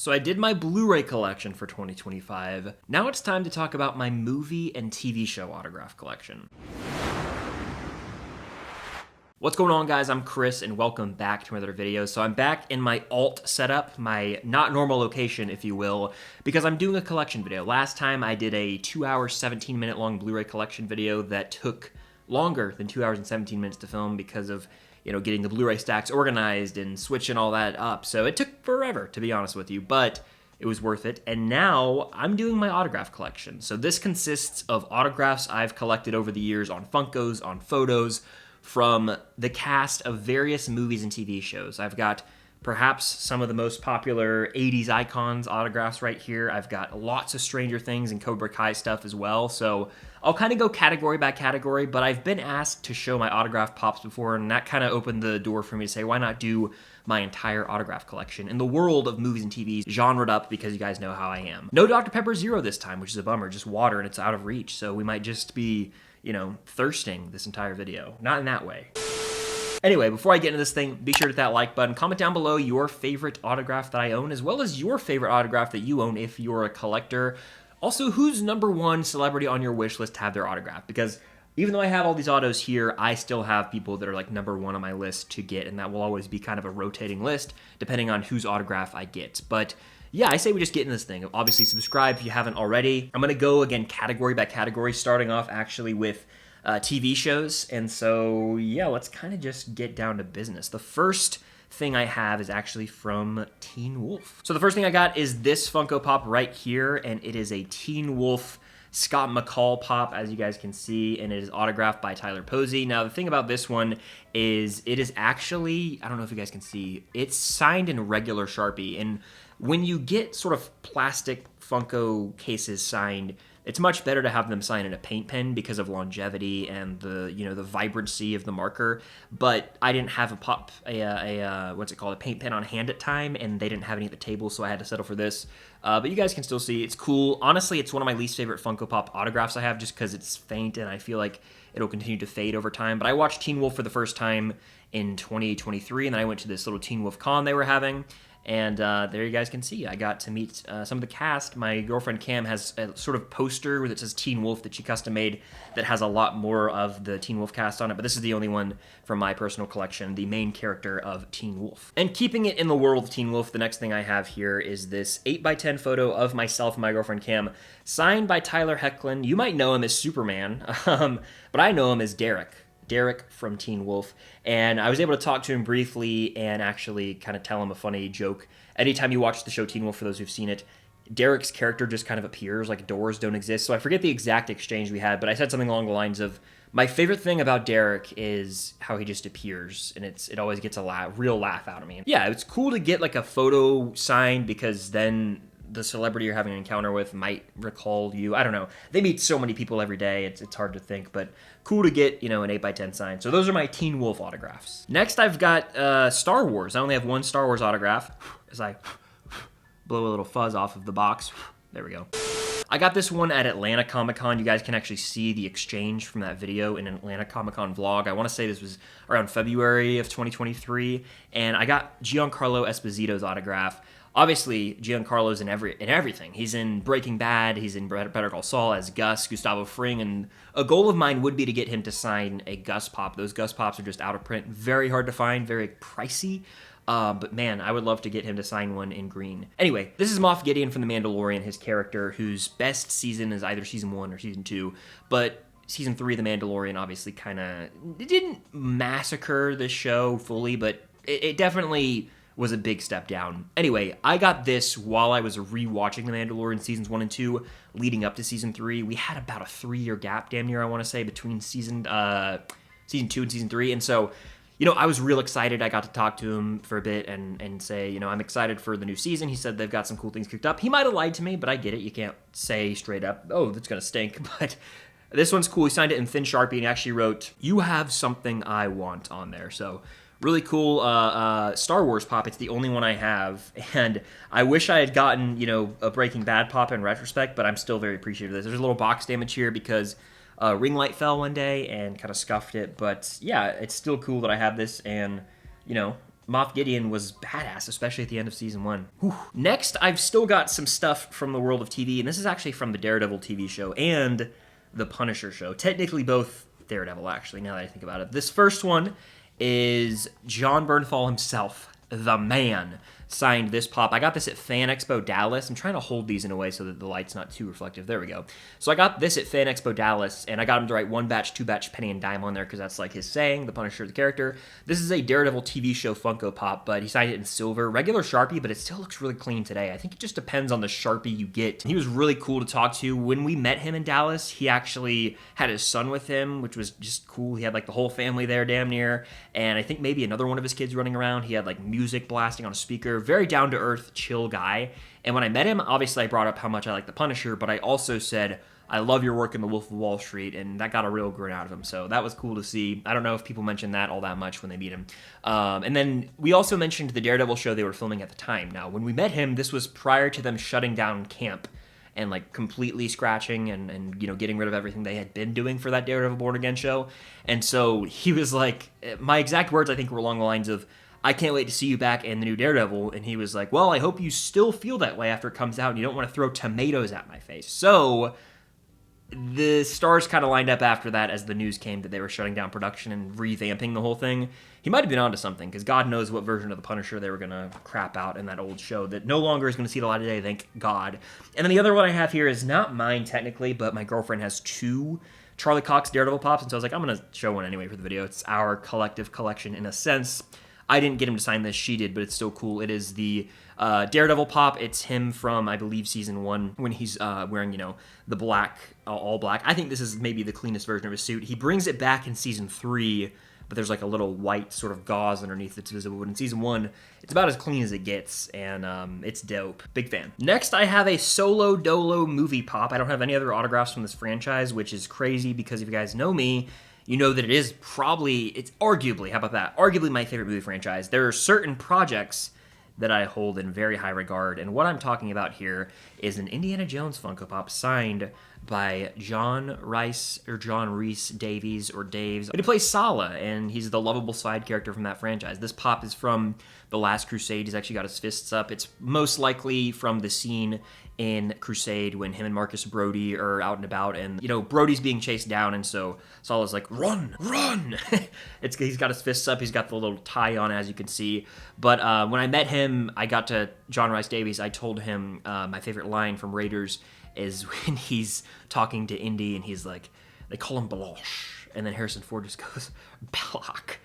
So I did my Blu-ray collection for 2025. Now it's time to talk about my movie and TV show autograph collection. What's going on, guys? I'm Chris and welcome back to another video. So I'm back in my alt setup, my not normal location, if you will, because I'm doing a collection video. Last time I did a 2-hour, 17-minute long Blu-ray collection video that took longer than 2 hours and 17 minutes to film because of getting the Blu-ray stacks organized and switching all that up. So it took forever, to be honest with you, but it was worth it. And now I'm doing my autograph collection. So this consists of autographs I've collected over the years on Funkos, on photos, from the cast of various movies and TV shows. I've got perhaps some of the most popular 80s icons autographs right here. I've got lots of Stranger Things and Cobra Kai stuff as well. So I'll kind of go category by category, but I've been asked to show my autograph pops before, and that kind of opened the door for me to say, why not do my entire autograph collection in the world of movies and TVs, genred up, because you guys know how I am. No Dr. Pepper Zero this time, which is a bummer, just water and it's out of reach. So we might just be, thirsting this entire video. Not in that way. Anyway, before I get into this thing, be sure to hit that like button. Comment down below your favorite autograph that I own, as well as your favorite autograph that you own if you're a collector. Also, who's #1 celebrity on your wish list to have their autograph? Because even though I have all these autos here, I still have people that are like #1 on my list to get, and that will always be kind of a rotating list depending on whose autograph I get. But yeah, I say we just get in this thing. Obviously, subscribe if you haven't already. I'm going to go, again, category by category, starting off actually with TV shows. And so, yeah, let's kind of just get down to business. The first thing I have is actually from Teen Wolf. So the first thing I got is this Funko Pop right here, and it is a Teen Wolf Scott McCall pop, as you guys can see, and it is autographed by Tyler Posey. Now, the thing about this one is it is actually, I don't know if you guys can see, it's signed in regular Sharpie, and when you get sort of plastic Funko cases signed, it's much better to have them sign in a paint pen because of longevity and the the vibrancy of the marker. But I didn't have a paint pen on hand at time, and they didn't have any at the table, so I had to settle for this. But you guys can still see it's cool. Honestly, it's one of my least favorite Funko Pop autographs I have, just because it's faint and I feel like it'll continue to fade over time. But I watched Teen Wolf for the first time in 2023, and then I went to this little Teen Wolf con they were having. And there you guys can see, I got to meet some of the cast. My girlfriend Cam has a sort of poster that says Teen Wolf that she custom made that has a lot more of the Teen Wolf cast on it, but this is the only one from my personal collection, the main character of Teen Wolf. And keeping it in the world of Teen Wolf, the next thing I have here is this 8x10 photo of myself and my girlfriend Cam, signed by Tyler Hoechlin. You might know him as Superman, but I know him as Derek from Teen Wolf, and I was able to talk to him briefly and actually kind of tell him a funny joke. Anytime you watch the show Teen Wolf, for those who've seen it, Derek's character just kind of appears, like doors don't exist. So I forget the exact exchange we had, but I said something along the lines of, my favorite thing about Derek is how he just appears, and it always gets a real laugh out of me. Yeah, it's cool to get like a photo signed, because then the celebrity you're having an encounter with might recall you. I don't know. They meet so many people every day, it's hard to think, but cool to get, an 8x10 sign. So those are my Teen Wolf autographs. Next, I've got Star Wars. I only have one Star Wars autograph, as I blow a little fuzz off of the box. There we go. I got this one at Atlanta Comic-Con. You guys can actually see the exchange from that video in an Atlanta Comic-Con vlog. I want to say this was around February of 2023, and I got Giancarlo Esposito's autograph. Obviously, Giancarlo's in everything. He's in Breaking Bad, he's in Better Call Saul as Gus, Gustavo Fring, and a goal of mine would be to get him to sign a Gus Pop. Those Gus Pops are just out of print, very hard to find, very pricey, but man, I would love to get him to sign one in green. Anyway, this is Moff Gideon from The Mandalorian, his character, whose best season is either Season 1 or Season 2, but Season 3 of The Mandalorian obviously it didn't massacre the show fully, but it definitely was a big step down. Anyway, I got this while I was rewatching The Mandalorian Seasons 1 and 2 leading up to Season 3. We had about a 3-year gap, damn near, I want to say, between Season 2 and Season 3, and so, I was real excited. I got to talk to him for a bit and say, I'm excited for the new season. He said they've got some cool things cooked up. He might have lied to me, but I get it. You can't say straight up, oh, that's going to stink, but this one's cool. He signed it in thin Sharpie and actually wrote, "You have something I want" on there, so really cool Star Wars pop. It's the only one I have, and I wish I had gotten, a Breaking Bad pop in retrospect, but I'm still very appreciative of this. There's a little box damage here because ring light fell one day and kind of scuffed it, but yeah, it's still cool that I have this, and, Moff Gideon was badass, especially at the end of season 1. Whew. Next, I've still got some stuff from the world of TV, and this is actually from the Daredevil TV show and the Punisher show. Technically both Daredevil, actually, now that I think about it. This first one is Jon Bernthal himself, the man, signed this pop. I got this at Fan Expo Dallas. I'm trying to hold these in a way so that the light's not too reflective. There we go. So I got this at Fan Expo Dallas, and I got him to write 1 batch, 2 batch, penny and dime on there because that's like his saying, the Punisher, the character. This is a Daredevil TV show Funko Pop, but he signed it in silver. Regular Sharpie, but it still looks really clean today. I think it just depends on the Sharpie you get. He was really cool to talk to. When we met him in Dallas, he actually had his son with him, which was just cool. He had like the whole family there damn near, and I think maybe another one of his kids running around. He had like music blasting on a speaker. Very down-to-earth, chill guy. And when I met him, obviously I brought up how much I like the Punisher, but I also said, I love your work in The Wolf of Wall Street, and that got a real grin out of him, so that was cool to see. I don't know if people mention that all that much when they meet him. And then we also mentioned the Daredevil show they were filming at the time. Now, when we met him, this was prior to them shutting down camp and like completely scratching and you know, getting rid of everything they had been doing for that Daredevil Born Again show. And so he was like, my exact words I think were along the lines of, I can't wait to see you back in the new Daredevil. And he was like, well, I hope you still feel that way after it comes out and you don't want to throw tomatoes at my face. So the stars kind of lined up after that as the news came that they were shutting down production and revamping the whole thing. He might have been onto something, because God knows what version of the Punisher they were going to crap out in that old show that no longer is going to see the light of day, thank God. And then the other one I have here is not mine technically, but my girlfriend has 2 Charlie Cox Daredevil pops, and so I was like, I'm going to show one anyway for the video. It's our collective collection in a sense. I didn't get him to sign this, she did, but it's still cool. It is the Daredevil pop. It's him from, I believe, season 1 when he's wearing, you know, the black, all black. I think this is maybe the cleanest version of his suit. He brings it back in season 3, but there's like a little white sort of gauze underneath that's visible. But in season 1, it's about as clean as it gets, and it's dope. Big fan. Next, I have a Solo Dolo movie pop. I don't have any other autographs from this franchise, which is crazy because if you guys know me, you know that it is probably, it's arguably, how about that? Arguably my favorite movie franchise. There are certain projects that I hold in very high regard, and what I'm talking about here is an Indiana Jones Funko Pop signed by John Rhys Davies, or Daves. But he plays Sala, and he's the lovable side character from that franchise. This pop is from The Last Crusade. He's actually got his fists up. It's most likely from the scene in Crusade when him and Marcus Brody are out and about, and, you know, Brody's being chased down, and so Sala's like, run, run! He's got his fists up, he's got the little tie on, as you can see. But when I met him, I got to John Rhys Davies, I told him my favorite line from Raiders is when he's talking to Indy, and he's like, they call him Balosh, and then Harrison Ford just goes, Balak.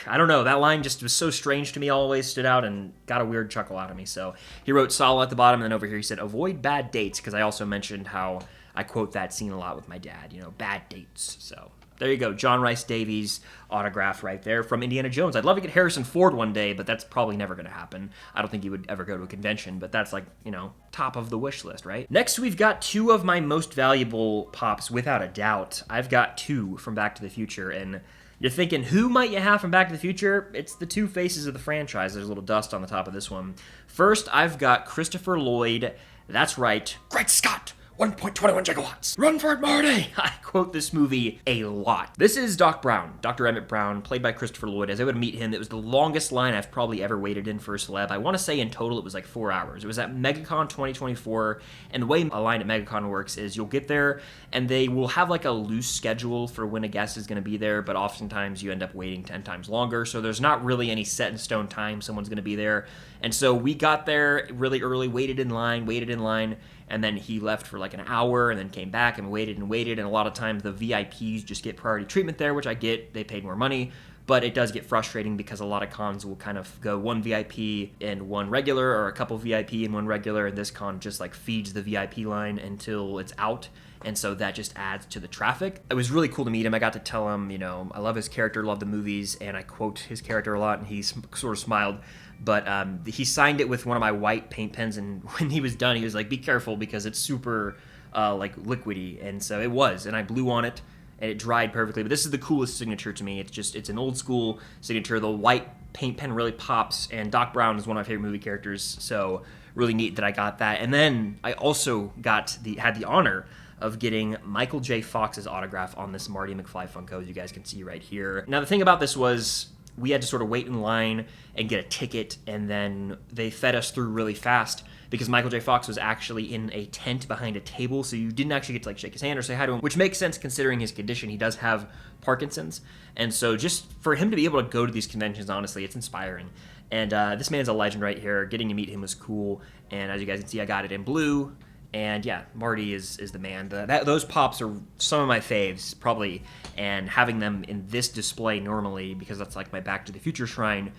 I don't know, that line just was so strange to me, always stood out and got a weird chuckle out of me. So he wrote Sala at the bottom, and then over here he said, avoid bad dates, because I also mentioned how I quote that scene a lot with my dad, you know, bad dates. So there you go, John Rhys Davies autograph right there from Indiana Jones. I'd love to get Harrison Ford one day, but that's probably never going to happen. I don't think he would ever go to a convention, but that's like, you know, top of the wish list, right? Next, we've got 2 of my most valuable pops, without a doubt. I've got 2 from Back to the Future, and you're thinking, who might you have from Back to the Future? It's the 2 faces of the franchise. There's a little dust on the top of this one. First, I've got Christopher Lloyd. That's right. Great Scott! 1.21 gigawatts. Run for it, Marty! I quote this movie a lot. This is Doc Brown, Dr. Emmett Brown, played by Christopher Lloyd. As I would meet him, it was the longest line I've probably ever waited in for a celeb. I want to say in total it was like 4 hours. It was at MegaCon 2024, and the way a line at MegaCon works is you'll get there, and they will have like a loose schedule for when a guest is going to be there, but oftentimes you end up waiting 10 times longer, so there's not really any set in stone time someone's going to be there. And so we got there really early, waited in line, and then he left for like an hour and then came back and waited, and a lot of times the VIPs just get priority treatment there, which I get, they paid more money, but it does get frustrating because a lot of cons will kind of go 1 VIP and 1 regular, or a couple VIP and 1 regular, and this con just like feeds the VIP line until it's out, and so that just adds to the traffic. It was really cool to meet him. I got to tell him, you know, I love his character, love the movies, and I quote his character a lot, and he sort of smiled. But he signed it with one of my white paint pens, and when he was done, he was like, be careful because it's super like liquidy, and so it was, and I blew on it, and it dried perfectly. But this is the coolest signature to me. It's an old school signature. The white paint pen really pops, and Doc Brown is one of my favorite movie characters, so really neat that I got that. And then I also had the honor of getting Michael J. Fox's autograph on this Marty McFly Funko, as you guys can see right here. Now, the thing about this was, we had to sort of wait in line and get a ticket, and then they fed us through really fast because Michael J. Fox was actually in a tent behind a table, so you didn't actually get to like shake his hand or say hi to him, which makes sense considering his condition. He does have Parkinson's, and so just for him to be able to go to these conventions, honestly, it's inspiring. And this man's a legend right here. Getting to meet him was cool, and as you guys can see, I got it in blue. And yeah, Marty is the man. Those pops are some of my faves, probably, and having them in this display normally, because that's like my Back to the Future shrine,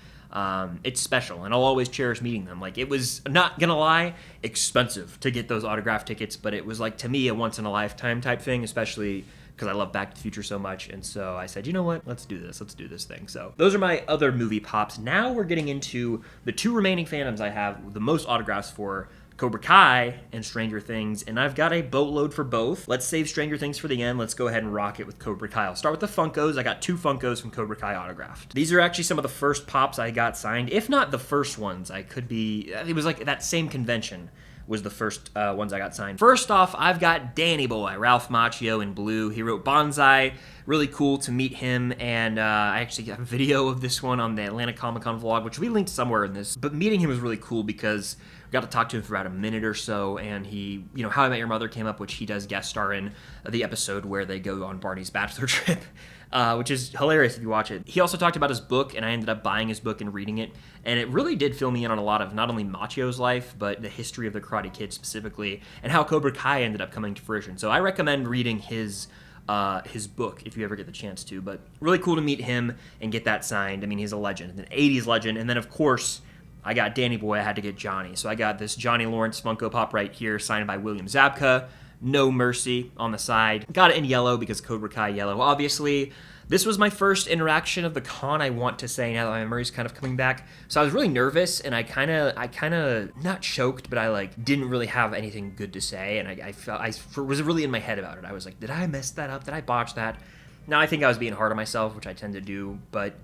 it's special, and I'll always cherish meeting them. Like, it was, not gonna lie, expensive to get those autograph tickets, but it was like, to me, a once-in-a-lifetime type thing, especially because I love Back to the Future so much, and so I said, you know what, let's do this thing. So those are my other movie pops. Now we're getting into the two remaining fandoms I have the most autographs for, Cobra Kai and Stranger Things, and I've got a boatload for both. Let's save Stranger Things for the end. Let's go ahead and rock it with Cobra Kai. I'll start with the Funkos. I got 2 Funkos from Cobra Kai autographed. These are actually some of the first pops I got signed, if not the first ones. It was like that same convention was the first ones I got signed. First off, I've got Danny Boy, Ralph Macchio in blue. He wrote Bonsai. Really cool to meet him, and I actually have a video of this one on the Atlanta Comic-Con vlog, which we linked somewhere in this. But meeting him was really cool because I got to talk to him for about a minute or so, and he, How I Met Your Mother came up, which he does guest star in the episode where they go on Barney's bachelor trip. Which is hilarious if you watch it. He also talked about his book, and I ended up buying his book and reading it, and it really did fill me in on a lot of not only Machio's life, but the history of the Karate Kid specifically, and how Cobra Kai ended up coming to fruition. So I recommend reading his book if you ever get the chance to, but really cool to meet him and get that signed. I mean, he's a legend, an 80s legend, and then of course, I got Danny Boy, I had to get Johnny. So I got this Johnny Lawrence Funko Pop right here, signed by William Zabka. No Mercy on the side. Got it in yellow because Cobra Kai yellow, obviously. This was my first interaction of the con, I want to say, now that my memory's kind of coming back. So I was really nervous, and I kind of, not choked, but I didn't really have anything good to say, and I was really in my head about it. I was like, did I mess that up? Did I botch that? Now I think I was being hard on myself, which I tend to do, but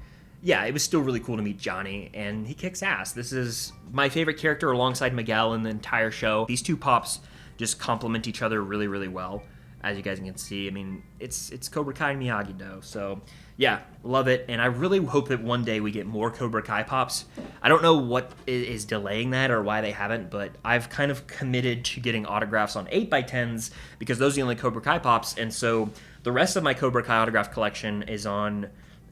yeah, it was still really cool to meet Johnny, and he kicks ass. This is my favorite character alongside Miguel in the entire show. These two pops just complement each other really, really well. As you guys can see, I mean, it's Cobra Kai and Miyagi-Do, so yeah, love it, and I really hope that one day we get more Cobra Kai pops. I don't know what is delaying that or why they haven't, but I've kind of committed to getting autographs on 8x10s because those are the only Cobra Kai pops, and so the rest of my Cobra Kai autograph collection is on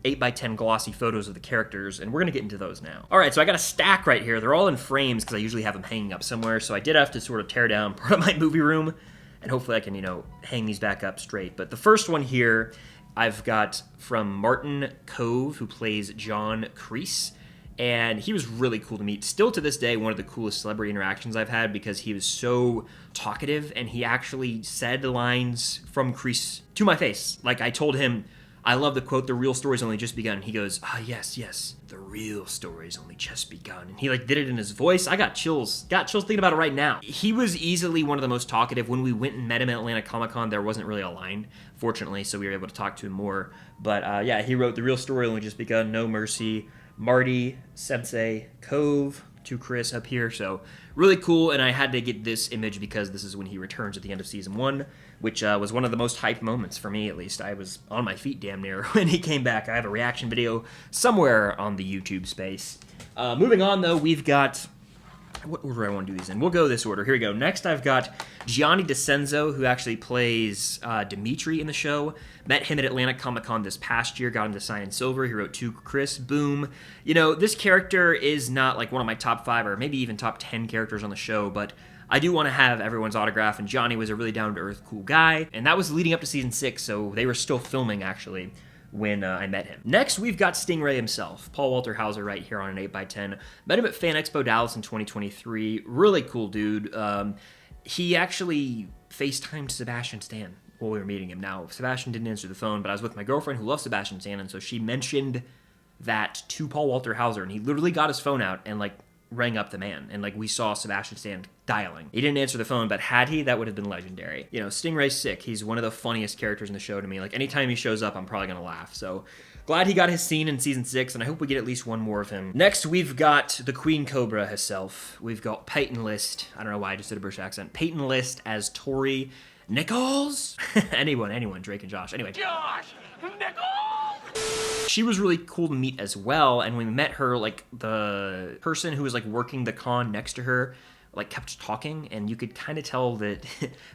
8x10 glossy photos of the characters, and we're going to get into those now. All right, so I got a stack right here. They're all in frames because I usually have them hanging up somewhere, so I did have to sort of tear down part of my movie room, and hopefully I can, hang these back up straight. But the first one here I've got from Martin Cove, who plays John Kreese, and he was really cool to meet. Still to this day, one of the coolest celebrity interactions I've had because he was so talkative, and he actually said lines from Kreese to my face. Like, I told him, I love the quote, "The real story's only just begun." And he goes, yes, the real story's only just begun. And he did it in his voice. I got chills thinking about it right now. He was easily one of the most talkative. When we went and met him at Atlanta Comic-Con, there wasn't really a line, fortunately, so we were able to talk to him more. But yeah, he wrote "The real story only just begun," No Mercy, Marty, Sensei, Cove, to Chris up here, so really cool. And I had to get this image because this is when he returns at the end of season 1, which was one of the most hyped moments for me, at least. I was on my feet damn near when he came back. I have a reaction video somewhere on the YouTube space. Moving on, though, we've got... What order do I want to do these in? We'll go this order. Here we go. Next, I've got Gianni DeCenzo, who actually plays Dimitri in the show. Met him at Atlanta Comic-Con this past year. Got him to sign in silver. He wrote "To Chris." Boom. This character is not one of my top 5 or maybe even top 10 characters on the show, but I do want to have everyone's autograph, and Johnny was a really down-to-earth, cool guy. And that was leading up to season 6, so they were still filming, actually, when I met him. Next, we've got Stingray himself, Paul Walter Hauser, right here on an 8x10. Met him at Fan Expo Dallas in 2023. Really cool dude. He actually FaceTimed Sebastian Stan while we were meeting him. Now, Sebastian didn't answer the phone, but I was with my girlfriend who loves Sebastian Stan, and so she mentioned that to Paul Walter Hauser, and he literally got his phone out and, rang up the man, and we saw Sebastian Stan dialing. He didn't answer the phone, but had he, that would have been legendary. Stingray's sick. He's one of the funniest characters in the show to me. Anytime he shows up, I'm probably gonna laugh. So glad he got his scene in season 6, and I hope we get at least one more of him. Next, we've got the Queen Cobra herself. We've got Peyton List. I don't know why I just did a British accent. Peyton List as Tori Nichols. anyone, Drake and Josh. Anyway. Josh Nichols. She was really cool to meet as well, and when we met her, like, the person who was, like, working the con next to her, like, kept talking, and you could kind of tell that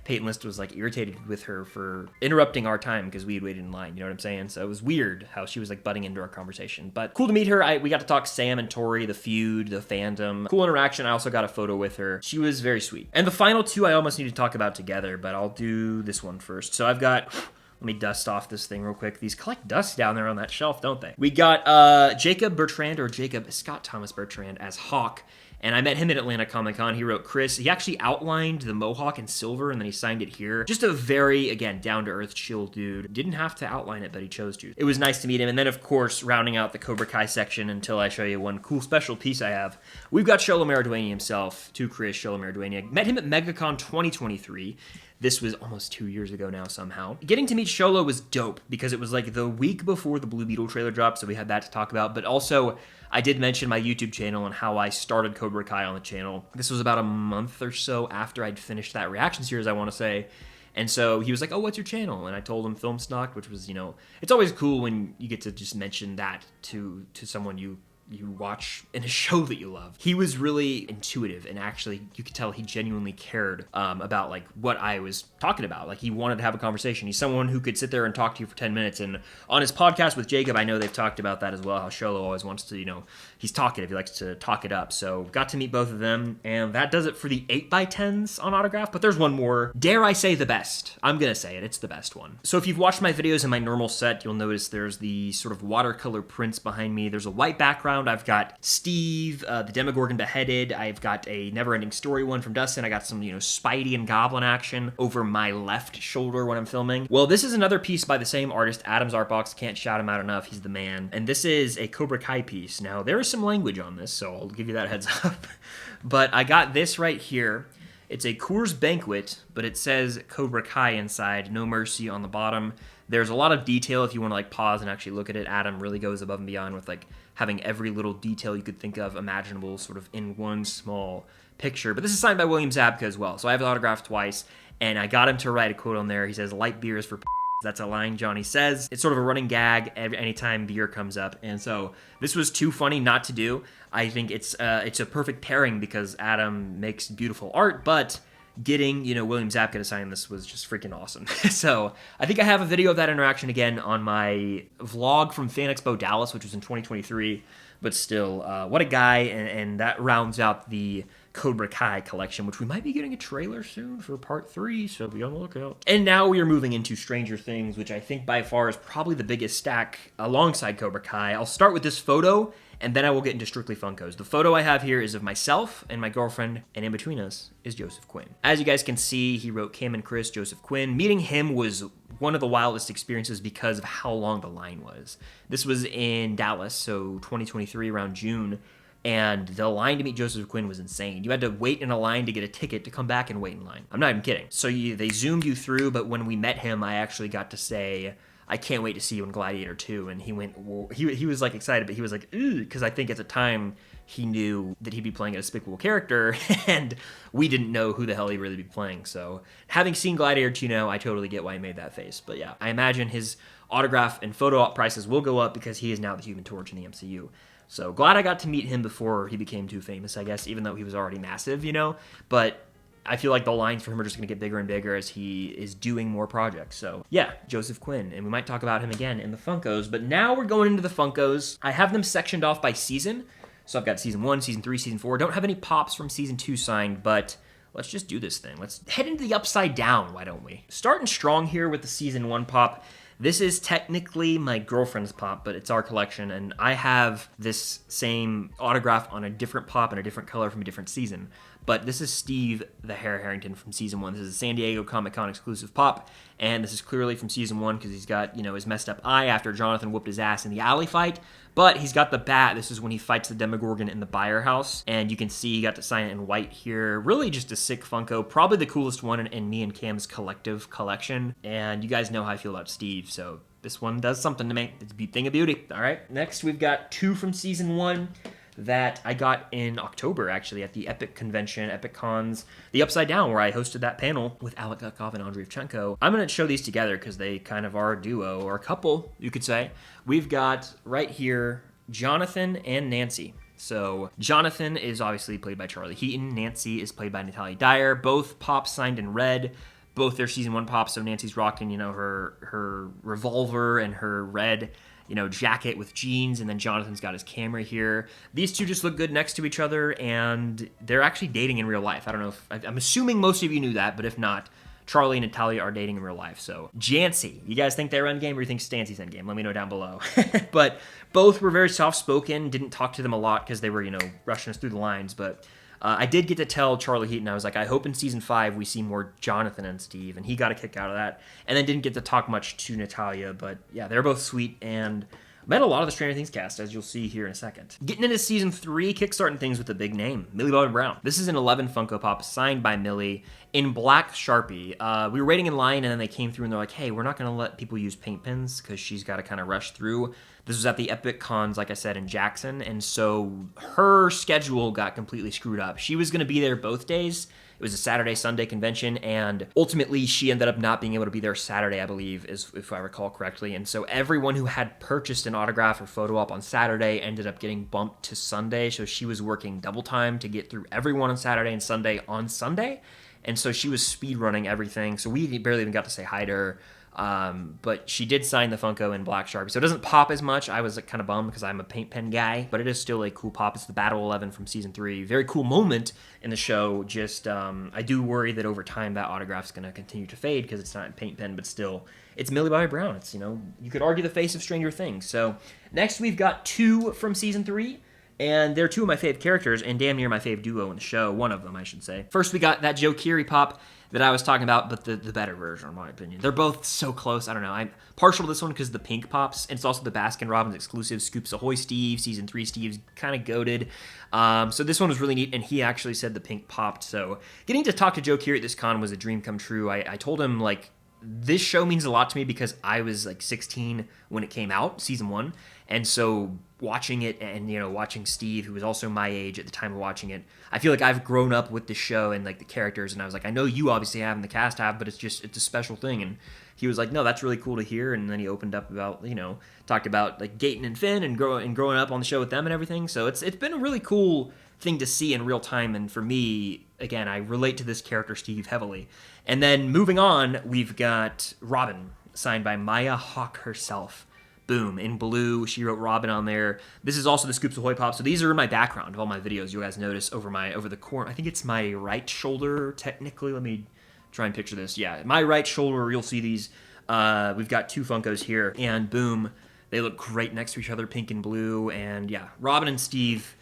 Peyton List was, like, irritated with her for interrupting our time because we had waited in line, you know what I'm saying? So it was weird how she was, like, butting into our conversation. But cool to meet her. We got to talk Sam and Tori, the feud, the fandom. Cool interaction. I also got a photo with her. She was very sweet. And the final two I almost need to talk about together, but I'll do this one first. So I've got... Let me dust off this thing real quick. These collect dust down there on that shelf, don't they? We got Jacob Bertrand, or Jacob Scott Thomas Bertrand, as Hawk. And I met him at Atlanta Comic-Con. He wrote Chris. He actually outlined the Mohawk in silver, and then he signed it here. Just a very, again, down-to-earth, chill dude. Didn't have to outline it, but he chose to. It was nice to meet him. And then, of course, rounding out the Cobra Kai section until I show you one cool special piece I have, we've got Xolo Maridueña himself, to Chris, Xolo Maridueña. Met him at MegaCon 2023. This was almost 2 years ago now somehow. Getting to meet Xolo was dope because it was like the week before the Blue Beetle trailer dropped, so we had that to talk about. But also, I did mention my YouTube channel and how I started Cobra Kai on the channel. This was about a month or so after I'd finished that reaction series, I want to say. And so he was like, oh, what's your channel? And I told him Film Stock, which was, you know, it's always cool when you get to just mention that to someone you watch in a show that you love. He was really intuitive, and actually you could tell he genuinely cared about like what I was talking about. Like, he wanted to have a conversation. He's someone who could sit there and talk to you for 10 minutes. And on his podcast with Jacob, I know they've talked about that as well, how Xolo always wants to, you know, he's talkative. He likes to talk it up. So got to meet both of them, and that does it for the 8x10s on Autograph. But there's one more. Dare I say the best? I'm gonna say it. It's the best one. So if you've watched my videos in my normal set, you'll notice there's the sort of watercolor prints behind me. There's a white background. I've got Steve, the Demogorgon beheaded. I've got a Never-Ending Story one from Dustin. I got some, you know, Spidey and Goblin action over my left shoulder when I'm filming. Well, this is another piece by the same artist, Adam's Art Box. Can't shout him out enough. He's the man. And this is a Cobra Kai piece. Now, there is some language on this, so I'll give you that heads up. But I got this right here. It's a Coors Banquet, but it says Cobra Kai inside, No Mercy on the bottom. There's a lot of detail if you want to like pause and actually look at it. Adam really goes above and beyond with like having every little detail you could think of imaginable sort of in one small picture. But this is signed by William Zabka as well. So I have it autographed twice, and I got him to write a quote on there. He says, light beers for that's a line Johnny says. It's sort of a running gag anytime beer comes up. And so this was too funny not to do. I think it's a perfect pairing because Adam makes beautiful art, but getting, you know, William Zabka to sign this was just freaking awesome. So I think I have a video of that interaction again on my vlog from Fan Expo Dallas, which was in 2023. But still, what a guy, and that rounds out the Cobra Kai collection, which we might be getting a trailer soon for part 3, so be on the lookout. And now we are moving into Stranger Things, which I think by far is probably the biggest stack alongside Cobra Kai. I'll start with this photo, and then I will get into strictly Funkos. The photo I have here is of myself and my girlfriend, and in between us is Joseph Quinn. As you guys can see, he wrote Kim and Chris, Joseph Quinn. Meeting him was one of the wildest experiences because of how long the line was. This was in Dallas, so 2023, around June, and the line to meet Joseph Quinn was insane. You had to wait in a line to get a ticket to come back and wait in line. I'm not even kidding. So they zoomed you through, but when we met him, I actually got to say, I can't wait to see you in Gladiator 2. And he went, well, he was like excited, but he was like, ooh, because I think at the time he knew that he'd be playing a despicable character, and we didn't know who the hell he'd really be playing. So having seen Gladiator 2 now, I totally get why he made that face. But yeah, I imagine his autograph and photo op prices will go up because he is now the Human Torch in the MCU. So glad I got to meet him before he became too famous, I guess, even though he was already massive, you know? But I feel like the lines for him are just going to get bigger and bigger as he is doing more projects. So yeah, Joseph Quinn, and we might talk about him again in the Funkos. But now we're going into the Funkos. I have them sectioned off by season. So I've got Season 1, Season 3, Season 4. Don't have any Pops from Season 2 signed, but let's just do this thing. Let's head into the Upside Down, why don't we? Starting strong here with the Season 1 Pop. This is technically my girlfriend's Pop, but it's our collection, and I have this same autograph on a different Pop and a different color from a different season. But this is Steve the Hare Harrington from Season 1. This is a San Diego Comic-Con exclusive Pop, and this is clearly from Season 1 because he's got, you know, his messed up eye after Jonathan whooped his ass in the alley fight. But he's got the bat. This is when he fights the Demogorgon in the Buyer House. And you can see he got to sign it in white here. Really just a sick Funko. Probably the coolest one in me and Cam's collective collection. And you guys know how I feel about Steve, so this one does something to me. It's a thing of beauty. All right, next we've got 2 from Season 1. that I got in October, actually, at the Epic Convention, Epic Cons, the Upside Down, where I hosted that panel with Alec Gutkov and Andrei Yevchenko. I'm going to show these together because they kind of are a duo, or a couple, you could say. We've got right here Jonathan and Nancy. So Jonathan is obviously played by Charlie Heaton. Nancy is played by Natalia Dyer. Both Pops signed in red. Both their season 1 Pops, so Nancy's rocking, her revolver and her red jacket with jeans, and then Jonathan's got his camera here. These two just look good next to each other, and they're actually dating in real life. I don't know if, I'm assuming most of you knew that, but if not, Charlie and Natalia are dating in real life. So, Jancy, you guys think they're endgame, or you think Stancy's endgame? Let me know down below. But both were very soft-spoken, didn't talk to them a lot because they were, rushing us through the lines, but I did get to tell Charlie Heaton, I was like, I hope in season 5 we see more Jonathan and Steve, and he got a kick out of that. And then didn't get to talk much to Natalia, but yeah, they're both sweet, and met a lot of the Stranger Things cast, as you'll see here in a second. Getting into season 3, kickstarting things with a big name, Millie Bobby Brown. This is an 11 Funko Pop signed by Millie in black Sharpie. We were waiting in line, and then they came through, and they're like, hey, we're not going to let people use paint pens because she's got to kind of rush through. This was at the Epic Cons, like I said, in Jackson, and so her schedule got completely screwed up. She was going to be there both days. It was a Saturday-Sunday convention, and ultimately she ended up not being able to be there Saturday, I believe, if I recall correctly. And so everyone who had purchased an autograph or photo op on Saturday ended up getting bumped to Sunday, so she was working double time to get through everyone on Saturday and Sunday on Sunday. And so she was speed running everything, so we barely even got to say hi to her. But she did sign the Funko in black Sharpie, so it doesn't pop as much. I was kind of bummed because I'm a paint pen guy, but it is still a cool pop. It's the Battle 11 from season 3. Very cool moment in the show. Just, I do worry that over time that autograph's going to continue to fade because it's not in paint pen, but still, it's Millie Bobby Brown. It's, you could argue the face of Stranger Things. So next we've got 2 from season 3. And they're 2 of my fave characters, and damn near my fave duo in the show. One of them, I should say. First, we got that Joe Keery pop that I was talking about, but the better version, in my opinion. They're both so close. I don't know. I'm partial to this one because of the pink pops, and it's also the Baskin-Robbins exclusive Scoops Ahoy Steve. Season 3 Steve's kind of goated. So this one was really neat, and he actually said the pink popped. So getting to talk to Joe Keery at this con was a dream come true. I told him, like, this show means a lot to me because I was like 16 when it came out, season 1. And so watching it and, watching Steve, who was also my age at the time of watching it, I feel like I've grown up with the show and like the characters. And I was like, I know you obviously have and the cast have, but it's a special thing. And he was like, no, that's really cool to hear. And then he opened up about, talked about like Gaten and Finn and growing up on the show with them and everything. So it's been a really cool thing to see in real time. And for me, again, I relate to this character, Steve, heavily. And then moving on, we've got Robin, signed by Maya Hawke herself. Boom, in blue, she wrote Robin on there. This is also the Scoops Ahoy Pop, so these are in my background of all my videos. You guys notice over the corner, I think it's my right shoulder, technically. Let me try and picture this. Yeah, my right shoulder, you'll see these. We've got 2 Funkos here, and boom, they look great next to each other, pink and blue. And yeah, Robin and Steve,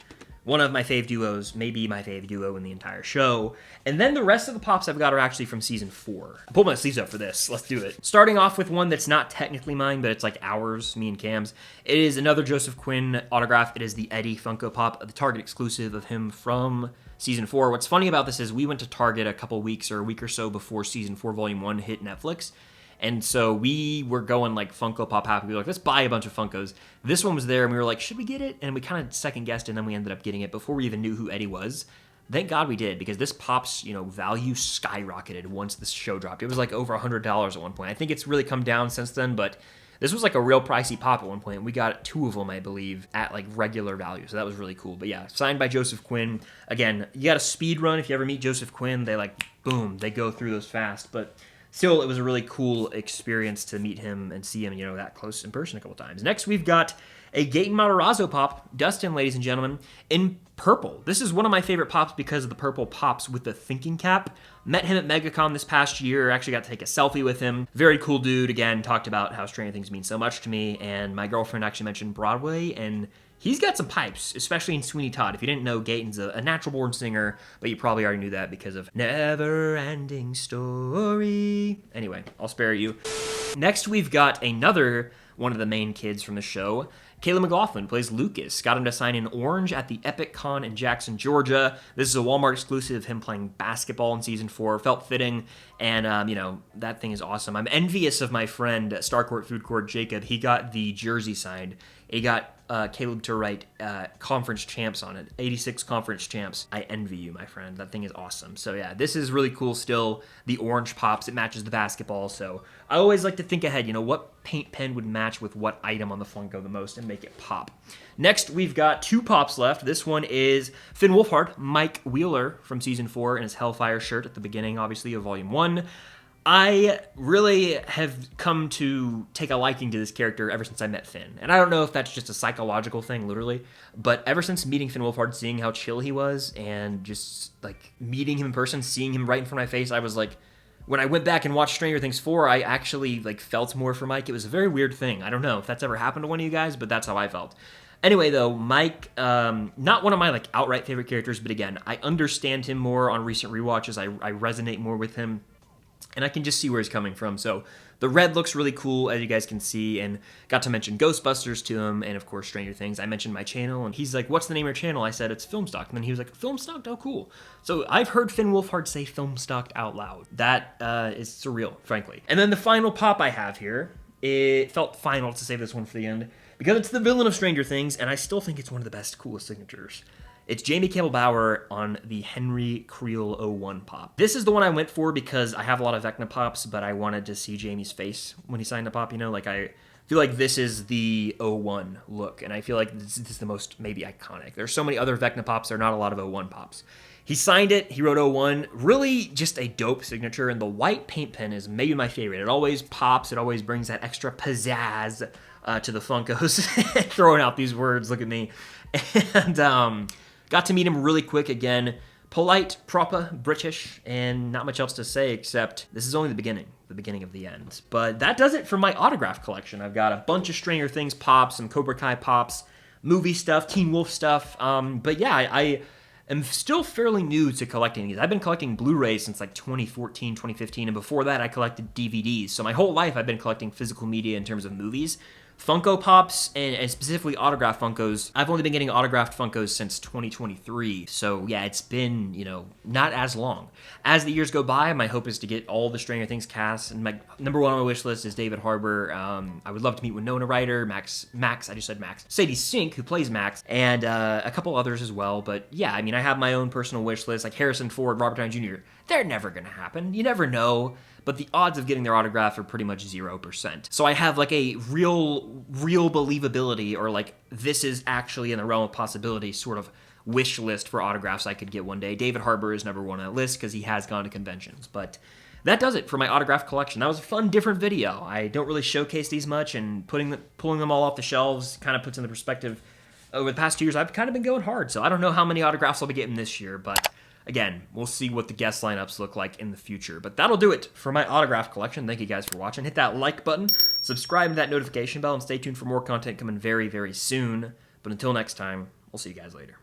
one of my fave duos, maybe my fave duo in the entire show. And then the rest of the pops I've got are actually from season 4. I pulled my sleeves up for this. Let's do it. Starting off with one that's not technically mine, but it's like ours, me and Cam's. It is another Joseph Quinn autograph. It is the Eddie Funko Pop, the Target exclusive of him from season 4. What's funny about this is we went to Target a week or so before season 4 volume 1 hit Netflix. And so we were going like Funko Pop happy. We were like, let's buy a bunch of Funkos. This one was there, and we were like, should we get it? And we kind of second guessed, and then we ended up getting it before we even knew who Eddie was. Thank God we did, because this Pop's, value skyrocketed once this show dropped. It was like over $100 at one point. I think it's really come down since then, but this was like a real pricey Pop at one point. We got 2 of them, I believe, at like regular value. So that was really cool. But yeah, signed by Joseph Quinn. Again, you got a speed run. If you ever meet Joseph Quinn, they like, boom, they go through those fast. But still, it was a really cool experience to meet him and see him, that close in person a couple times. Next, we've got a Gaten Matarazzo pop, Dustin, ladies and gentlemen, in purple. This is one of my favorite pops because of the purple pops with the thinking cap. Met him at MegaCon this past year. Actually got to take a selfie with him. Very cool dude. Again, talked about how Stranger Things mean so much to me. And my girlfriend actually mentioned Broadway, and he's got some pipes, especially in Sweeney Todd. If you didn't know, Gaten's a natural-born singer, but you probably already knew that because of Never-Ending Story. Anyway, I'll spare you. Next, we've got another one of the main kids from the show. Caleb McLaughlin plays Lucas. Got him to sign in orange at the Epic Con in Jackson, Georgia. This is a Walmart exclusive of him playing basketball in season 4. Felt fitting, and that thing is awesome. I'm envious of my friend Starcourt Food Court Jacob. He got the jersey signed. It got Caleb to write conference champs on it, 86 conference champs. I envy you, my friend. That thing is awesome. So yeah, this is really cool still. The orange pops, it matches the basketball. So I always like to think ahead, you know, what paint pen would match with what item on the Funko the most and make it pop. Next, we've got 2 pops left. This one is Finn Wolfhard, Mike Wheeler from Season 4 in his Hellfire shirt at the beginning, obviously, of Volume 1. I really have come to take a liking to this character ever since I met Finn. And I don't know if that's just a psychological thing, literally, but ever since meeting Finn Wolfhard, seeing how chill he was, and just, like, meeting him in person, seeing him right in front of my face, I was like, when I went back and watched Stranger Things 4, I actually, like, felt more for Mike. It was a very weird thing. I don't know if that's ever happened to one of you guys, but that's how I felt. Anyway, though, Mike, not one of my, like, outright favorite characters, but again, I understand him more on recent rewatches. I resonate more with him. And I can just see where he's coming from. So the red looks really cool, as you guys can see, and got to mention Ghostbusters to him, and of course Stranger Things. I mentioned my channel, and he's like, what's the name of your channel? I said, it's Filmstocked. And then he was like, Filmstocked? Oh, cool. So I've heard Finn Wolfhard say Filmstocked out loud. That is surreal, frankly. And then the final pop I have here, it felt final to save this one for the end, because it's the villain of Stranger Things, and I still think it's one of the best, coolest signatures. It's Jamie Campbell Bower on the Henry Creel 01 pop. This is the one I went for because I have a lot of Vecna pops, but I wanted to see Jamie's face when he signed the pop, you know? Like, I feel like this is the 01 look, and I feel like this is the most, maybe, iconic. There's so many other Vecna pops, there are not a lot of 01 pops. He signed it, he wrote 01, really just a dope signature, and the white paint pen is maybe my favorite. It always pops, it always brings that extra pizzazz to the Funkos. Throwing out these words, look at me. And, got to meet him really quick again. Polite, proper, British, and not much else to say except this is only the beginning of the end. But that does it for my autograph collection. I've got a bunch of Stranger Things pops, some Cobra Kai pops, movie stuff, Teen Wolf stuff. But yeah, I am still fairly new to collecting these. I've been collecting Blu-rays since like 2014, 2015, and before that I collected DVDs. So my whole life I've been collecting physical media in terms of movies. Funko Pops, and specifically autographed Funkos, I've only been getting autographed Funkos since 2023, so yeah, it's been, you know, not as long. As the years go by, my hope is to get all the Stranger Things cast, and my number one on my wish list is David Harbour. I would love to meet Winona Ryder, Max, I just said Max, Sadie Sink, who plays Max, and a couple others as well, but yeah, I mean, I have my own personal wish list, like Harrison Ford, Robert Downey Jr., they're never gonna happen, you never know. But the odds of getting their autograph are pretty much 0%. So I have like a real believability, or like this is actually in the realm of possibility sort of wish list for autographs I could get one day. David Harbour is number one on that list because he has gone to conventions. But that does it for my autograph collection. That was a fun, different video. I don't really showcase these much, and pulling them all off the shelves kind of puts into perspective. Over the past 2 years, I've kind of been going hard. So I don't know how many autographs I'll be getting this year, but again, we'll see what the guest lineups look like in the future. But that'll do it for my autograph collection. Thank you guys for watching. Hit that like button, subscribe to that notification bell, and stay tuned for more content coming very, very soon. But until next time, we'll see you guys later.